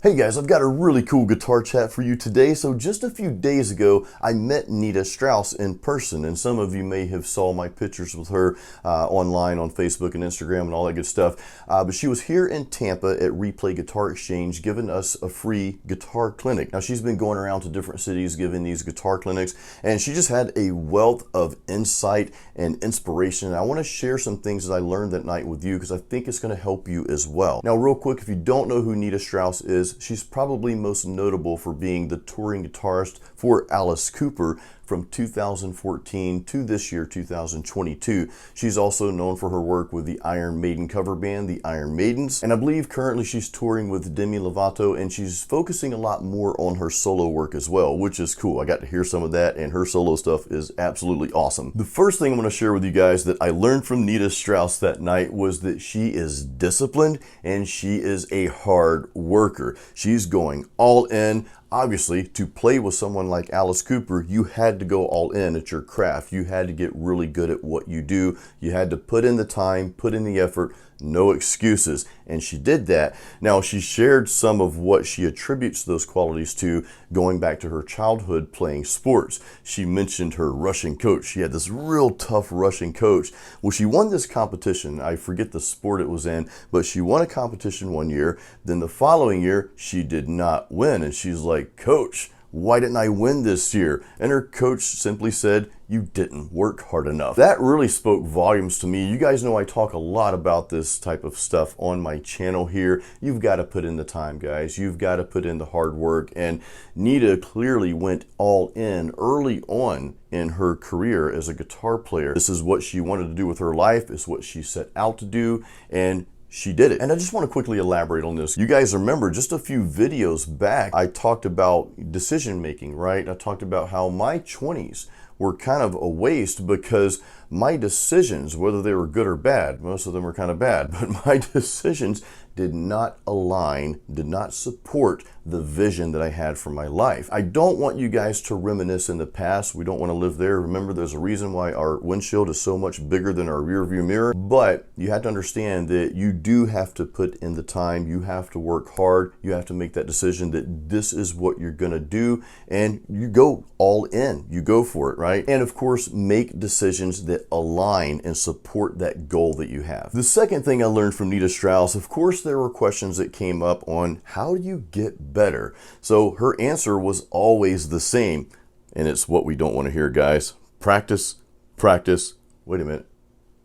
Hey guys, I've got a really cool guitar chat for you today. So just a few days ago, I met Nita Strauss in person, and some of you may have saw my pictures with her online on Facebook and Instagram and all that good stuff. But she was here in Tampa at Replay Guitar Exchange giving us a free guitar clinic. Now she's been going around to different cities giving these guitar clinics, and she just had a wealth of insight and inspiration. And I want to share some things that I learned that night with you because I think it's going to help you as well. Now real quick, if you don't know who Nita Strauss is, she's probably most notable for being the touring guitarist for Alice Cooper from 2014 to this year, 2022. She's also known for her work with the Iron Maiden cover band, the Iron Maidens, and I believe currently she's touring with Demi Lovato, and she's focusing a lot more on her solo work as well, which is cool. I got to hear some of that, and her solo stuff is absolutely awesome. The first thing I'm going to share with you guys that I learned from Nita Strauss that night was that she is disciplined and she is a hard worker. She's going all in. Obviously, to play with someone like Alice Cooper, you had to go all in at your craft. You had to get really good at what you do. You had to put in the time, put in the effort, no excuses. And she did that. Now, she shared some of what she attributes those qualities to going back to her childhood playing sports. She mentioned her Russian coach. She had this real tough Russian coach. Well, she won this competition. I forget the sport it was in, but she won a competition one year. Then the following year, she did not win. And she's like, "Coach, why didn't I win this year?" And her coach simply said, "You didn't work hard enough." That really spoke volumes to me. You guys know I talk a lot about this type of stuff on my channel here. You've got to put in the time, guys. You've got to put in the hard work. And Nita clearly went all in early on in her career as a guitar player. This is what she wanted to do with her life. It's what she set out to do. And she did it. And I just want to quickly elaborate on this. You guys remember just a few videos back, I talked about decision making, right? I talked about how my 20s were kind of a waste because my decisions, whether they were good or bad, most of them were kind of bad, but my decisions did not align, did not support the vision that I had for my life. I don't want you guys to reminisce in the past. We don't want to live there. Remember, there's a reason why our windshield is so much bigger than our rear view mirror, but you have to understand that you do have to put in the time. You have to work hard. You have to make that decision that this is what you're going to do, and you go all in. You go for it, right? And of course, make decisions that align and support that goal that you have. The second thing I learned from Nita Strauss, of course, there were questions that came up on how do you get better? So her answer was always the same, and it's what we don't want to hear, guys. Practice, practice. Wait a minute.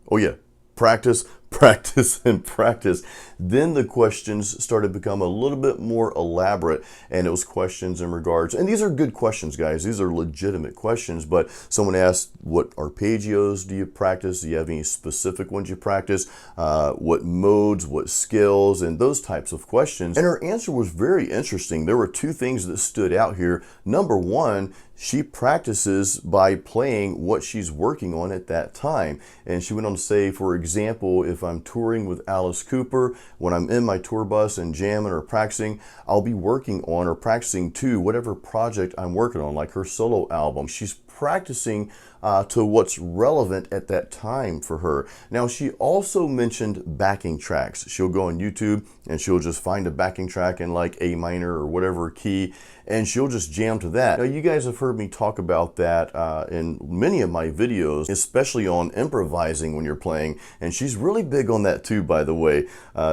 Oh yeah, practice, practice, and practice. Then the questions started to become a little bit more elaborate, and it was questions in regards, and these are good questions, guys. These are legitimate questions, but someone asked, what arpeggios do you practice? Do you have any specific ones you practice? What modes, what scales, and those types of questions. And her answer was very interesting. There were two things that stood out here. Number one, she practices by playing what she's working on at that time. And she went on to say, for example, if I'm touring with Alice Cooper, when I'm in my tour bus and jamming or practicing, I'll be working on or practicing to whatever project I'm working on, like her solo album. She's practicing to what's relevant at that time for her. Now, she also mentioned backing tracks. She'll go on YouTube and she'll just find a backing track in like A minor or whatever key, and she'll just jam to that. Now, you guys have heard me talk about that in many of my videos, especially on improvising when you're playing, and she's really big on that too, by the way.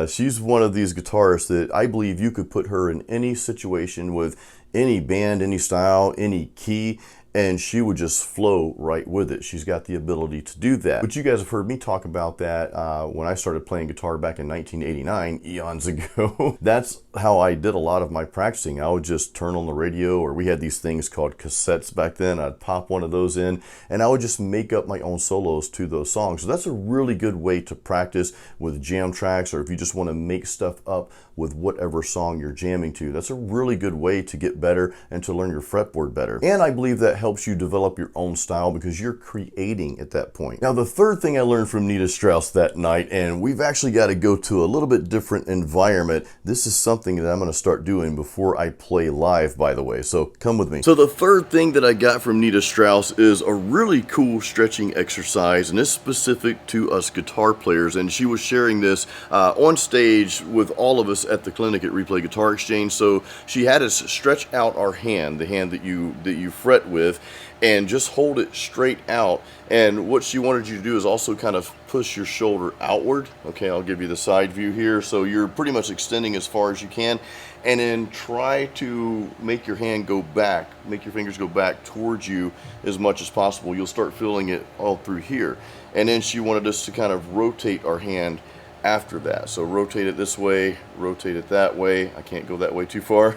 She's one of these guitarists that I believe you could put her in any situation with any band, any style, any key, and she would just flow right with it. She's got the ability to do that. But you guys have heard me talk about that when I started playing guitar back in 1989, eons ago. That's how I did a lot of my practicing. I would just turn on the radio, or we had these things called cassettes back then. I'd pop one of those in, and I would just make up my own solos to those songs. So that's a really good way to practice with jam tracks, or if you just want to make stuff up with whatever song you're jamming to. That's a really good way to get better and to learn your fretboard better. And I believe that helps you develop your own style because you're creating at that point. Now, the third thing I learned from Nita Strauss that night, and we've actually got to go to a little bit different environment. This is something that I'm going to start doing before I play live, by the way, so come with me. So the third thing that I got from Nita Strauss is a really cool stretching exercise, and it's specific to us guitar players, and she was sharing this on stage with all of us this at the clinic at Replay Guitar Exchange. So she had us stretch out our hand, the hand that you fret with, and just hold it straight out. And what she wanted you to do is also kind of push your shoulder outward. Okay, I'll give you the side view here. So you're pretty much extending as far as you can, and then try to make your hand go back, make your fingers go back towards you as much as possible. You'll start feeling it all through here. And then she wanted us to kind of rotate our hand after that. So rotate it this way, rotate it that way. I can't go that way too far.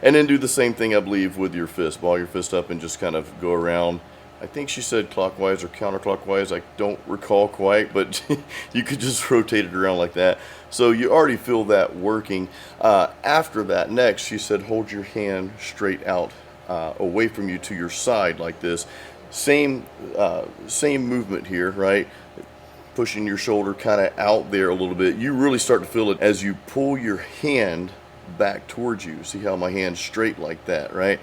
And then do the same thing, I believe, with your fist. Ball your fist up and just kind of go around. I think she said clockwise or counterclockwise. I don't recall quite, but you could just rotate it around like that. So you already feel that working. After that, next, she said hold your hand straight out away from you to your side like this. Same movement here, right? Pushing your shoulder kind of out there a little bit. You really start to feel it as you pull your hand back towards you. See how my hand's straight like that, right?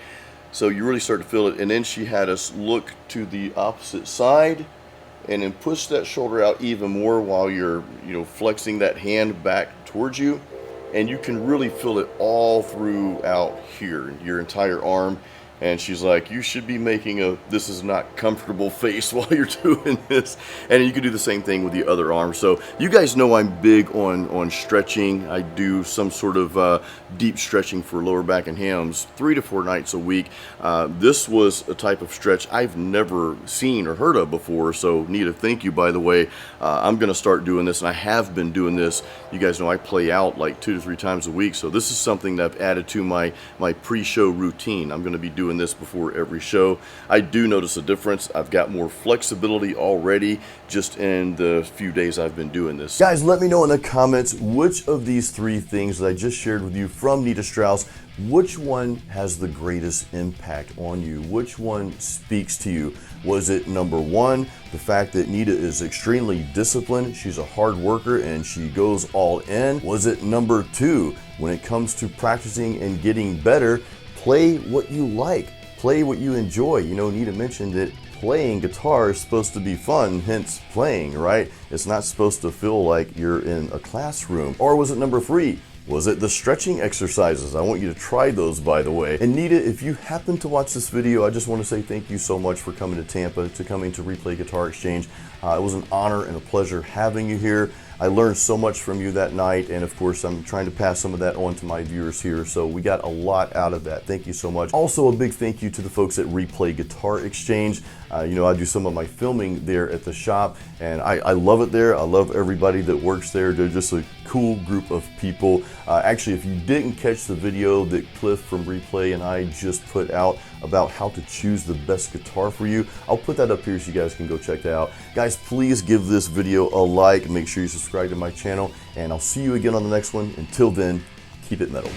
So you really start to feel it. And then she had us look to the opposite side and then push that shoulder out even more while you're, flexing that hand back towards you. And you can really feel it all throughout here, your entire arm. And she's like, you should be making a this is not comfortable face while you're doing this. And you can do the same thing with the other arm. So you guys know I'm big on stretching. I do some sort of deep stretching for lower back and hams 3 to 4 nights a week. This was a type of stretch I've never seen or heard of before. So Nita, thank you, by the way. I'm going to start doing this, and I have been doing this. You guys know I play out like 2 to 3 times a week. So this is something that I've added to my pre-show routine. I'm going to be doing this before every show. I do notice a difference. I've got more flexibility already just in the few days I've been doing this. Guys, let me know in the comments which of these 3 things that I just shared with you from Nita Strauss, which one has the greatest impact on you? Which one speaks to you? Was it number 1, the fact that Nita is extremely disciplined, she's a hard worker, and she goes all in? Was it number 2, when it comes to practicing and getting better, play what you like, play what you enjoy? Nita mentioned that playing guitar is supposed to be fun, hence playing, right? It's not supposed to feel like you're in a classroom. Or was it number 3? Was it the stretching exercises? I want you to try those, by the way. And Nita, if you happen to watch this video, I just want to say thank you so much for coming to Tampa, to coming to Replay Guitar Exchange. It was an honor and a pleasure having you here. I learned so much from you that night, and of course I'm trying to pass some of that on to my viewers here, so we got a lot out of that. Thank you so much. Also, a big thank you to the folks at Replay Guitar Exchange. I do some of my filming there at the shop, and I love it there. I love everybody that works there. They're just a cool group of people. Actually, if you didn't catch the video that Cliff from Replay and I just put out about how to choose the best guitar for you, I'll put that up here so you guys can go check that out. Guys, please give this video a like, and make sure you subscribe to my channel, and I'll see you again on the next one. Until then, keep it metal.